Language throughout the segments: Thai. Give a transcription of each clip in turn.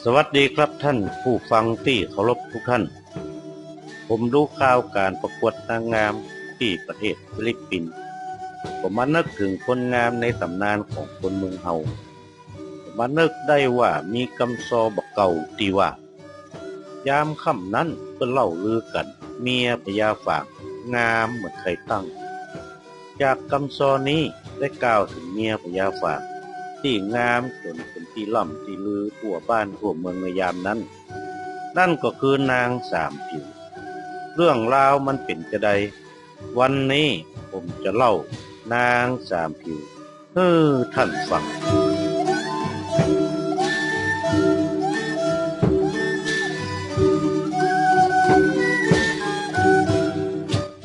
สวัสดีครับท่านผู้ฟังที่เคารพทุกท่านผมดูข่าวการประกวดนางงามที่ประเทศฟิลิปปินส์ผมมานึกถึงคนงามในตำนานของคนเมืองเฮาผมมานึกได้ว่ามีคำซอบอกเก่าที่ว่ายามค่ำนั้นเพิ่นเล่าลือกันเมียพญาฝางงามเหมือนไข่ตั้งจากคำซอนี้ได้กล่าวถึงเมียพญาฝางที่งามจนเป็นที่ล่ำที่ลือทั่วบ้านทั่วเมืองในยามนั้นนั่นก็คือนางสามผิวเรื่องราวมันเป็นจะใดวันนี้ผมจะเล่านางสามผิวให้ท่านฟัง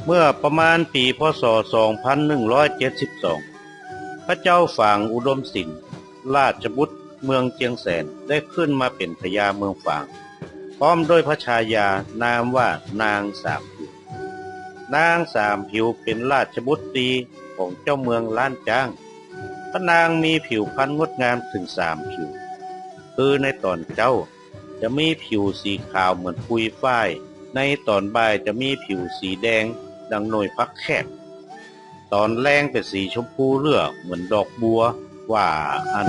เมื่อประมาณปีพ.ศ. 2172พระเจ้าฝางอุดมสินราชบุตรเมืองเจียงแสนได้ขึ้นมาเป็นพญาเมืองฝางพร้อมด้วยพระชายานามว่านางสามผิวนางสามผิวเป็นราชบุตรีของเจ้าเมืองล้านจ้างพระนางมีผิวพรรณงดงามถึง3ผิวคือในตอนเจ้าจะมีผิวสีขาวเหมือนปุยฝ้ายในตอนบ่ายจะมีผิวสีแดงดังหน่วยพักแคบตอนแรงเป็นสีชมพูเลือกเหมือนดอกบัวว่าอัน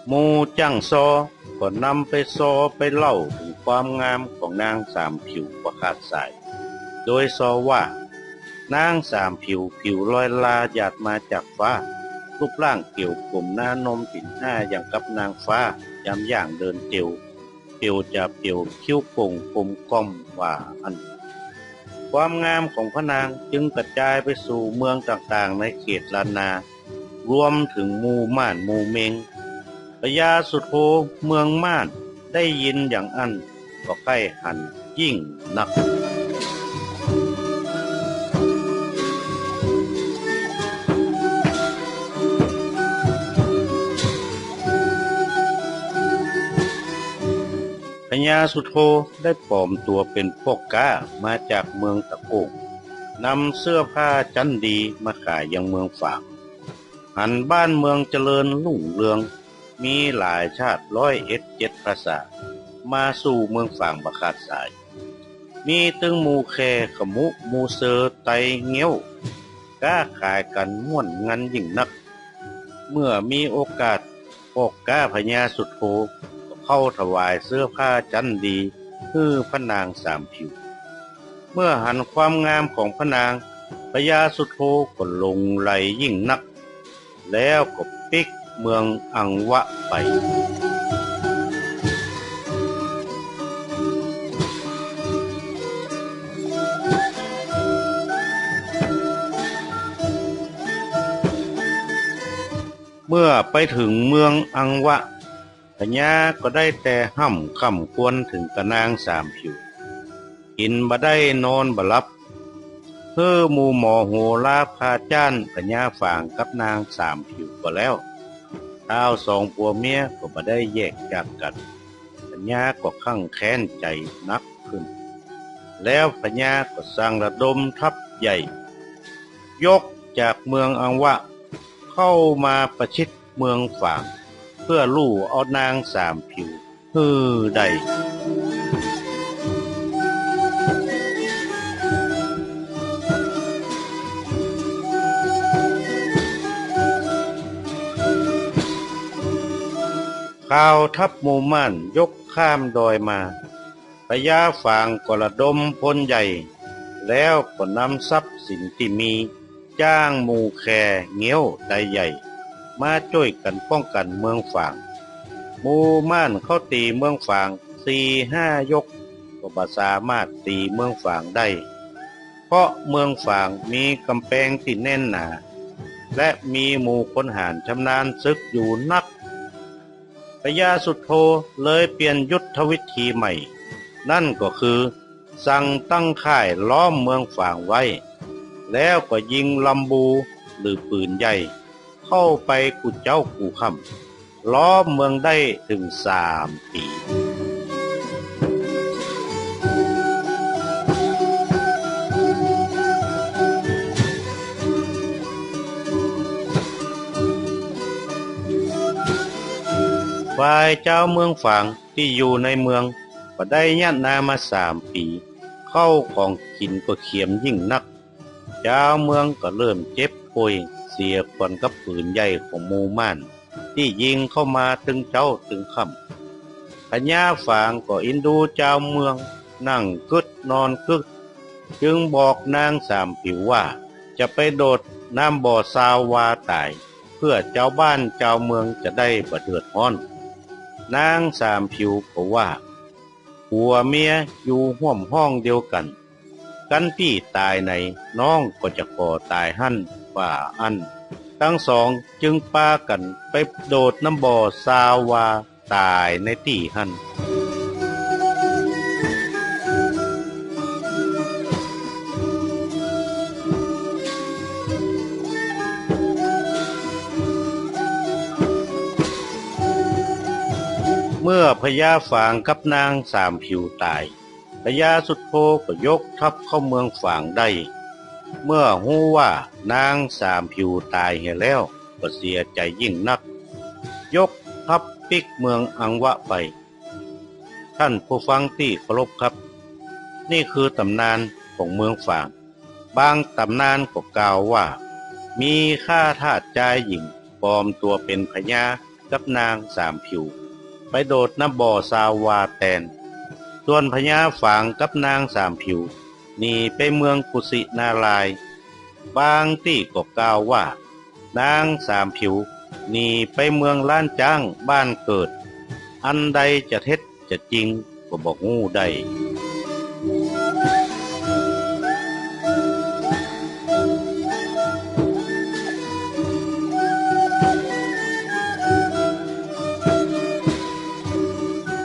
หมู่จั่งซอก็นำไปซอไปเล่าถึงความงามของนางสามผิวประขาดสายโดยซอว่านางสามผิวผิวลอยลาหยาดมาจากฟ้ารูปร่างเกี่ยวกลมหน้านมปิ่นหน้าอย่างกับนางฟ้ายามย่างเดินเตียวจะเปียวคิ้วโป่งกลมก้อมว่าอันความงามของพระนางจึงกระจายไปสู่เมืองต่างๆในเขตล้านนารวมถึงหมู่ม่านหมู่เมงพญาสุโธเมืองม่านได้ยินอย่างอันก็ใกล้หันยิ่งนักพญาสุโธได้ปลอมตัวเป็นพวกกามาจากเมืองตะโกงนำเสื้อผ้าชั้นดีมาขายยังเมืองฝางหันบ้านเมืองเจริญรุ่งเรืองมีหลายชาติ101ภาษามาสู่เมืองฝางบักขาดสายมีตึงหมู่แคขมุหมู่เซอไตเงี้ยวก้าขายกันม่วนงันยิ่งนักเมื่อมีโอกาสพวกกาพญาสุโธเข้าถวายเสื้อผ้าชั้นดีให้พระนางสามผิวเมื่อหันความงามของพระนางพญาสุโธก็ลงไหลยิ่งนักแล้วก็ปิกเมืองอังวะไปเมื่อไปถึงเมืองอังวะพญาก็ได้แต่ห้ำค่ำควรถึงกะนางสามผิวกินบ่ได้นอนบ่หลับเพื่อหมู่หมอโหราพาจ้านพญาฝางกับนางสามผิวก็แล้วท้าวสองผัวเมียก็บ่ได้แยกจากกันพญาก็คั่งแค้นใจนักขึ้นแล้วพญาก็สร้างระดมทัพใหญ่ยกจากเมืองอังวะเข้ามาประชิดเมืองฝางเพื่อลู่เอานางสามผิวฮือได้ข่าวทัพหมู่ม่านยกข้ามดอยมาพญาฝางก็ระดมพลใหญ่แล้วก็นำทรัพย์สินที่มีจ้างหมู่แคเงี้ยวไดใหญ่มาช่วยกันป้องกันเมืองฝางหมู่ม่านเข้าตีเมืองฝาง4-5 ยกก็บ่สามารถตีเมืองฝางได้เพราะเมืองฝางมีกำแพงที่แน่นหนาและมีหมู่พลหารชำนาญศึกอยู่นักพญาสุโธเลยเปลี่ยนยุทธวิธีใหม่นั่นก็คือสั่งตั้งค่ายล้อมเมืองฝางไว้แล้วก็ยิงลำบูหรือปืนใหญ่เข้าไปกุดเจ้ากูค่ำล้อมเมืองได้ถึง3 ปี พ ฝ่ายเจ้าเมืองฝางที่อยู่ในเมืองก็ได้ยัดนามา3 ปีเข้าของกินก็เขียมยิ่งนักเจ้าเมืองก็เริ่มเจ็บป่วยเสียขวัญกับปืนใหญ่ของหมู่ม่านที่ยิงเข้ามาถึงเจ้าถึงค่ำพญาฝางก็อินดูเจ้าเมืองนั่งกึดนอนกึดจึงบอกนางสามผิวว่าจะไปโดดน้ำบ่อซาววาตายเพื่อเจ้าบ้านเจ้าเมืองจะได้บ่เดือดร้อนนางสามผิวก็ว่าผัวเมียอยู่ห่วมห้องเดียวกันกันพี่ตายไหนน้องก็จะก่อตายหั่นว่าอันทั้งสองจึงปากันไปโดดน้ำบ่อซาวาตายในที่หั่นเมื่อพญาฝางกับนางสามผิวตายพญาสุดโทก็ยกทัพเข้าเมืองฝางได้เมื่อฮู้ว่านางสามผิวตายเหี่ยแล้วก็เสียใจยิ่งนักยกทัพปิกเมืองอังวะไปท่านผู้ฟังที่เคารพครับนี่คือตำนานของเมืองฝางบางตำนานก็กล่าวว่ามีข้าทาสชายหญิงปลอมตัวเป็นพญากับนางสามผิวไปโดดน้ำบ่อซาวาแทนส่วนพญาฝางกับนางสามผิวหนีไปเมืองกุสินารายณ์บางที่ก็กล่าวว่านางสามผิวหนีไปเมืองล้านจ้างบ้านเกิดอันใดจะเท็จจะจริงก็บอกงูได้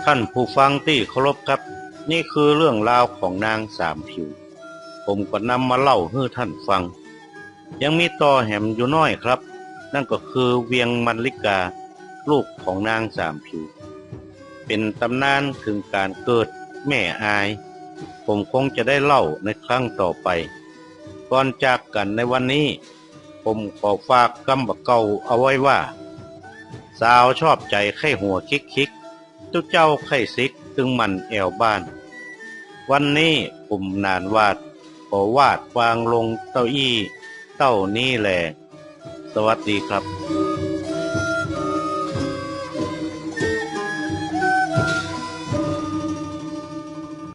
ท่านผู้ฟังที่เคารพครับนี่คือเรื่องราวของนางสามผิวผมก็นำมาเล่าให้ท่านฟังยังมีต่อแหมอยู่น้อยครับนั่นก็คือเวียงมัลลิกาลูกของนางสามผิวเป็นตำนานถึงการเกิดแม่อายผมคงจะได้เล่าในครั้งต่อไปก่อนจากกันในวันนี้ผมขอฝากคำบักเก่าเอาไว้ว่าสาวชอบใจไข้หัวคิกทุกเจ้าไข้ซิกตึงมันแอวบ้านวันนี้ผมนานวาดขอวาดวางลงเต้าอี้เต้านี้แลสวัสดีครับ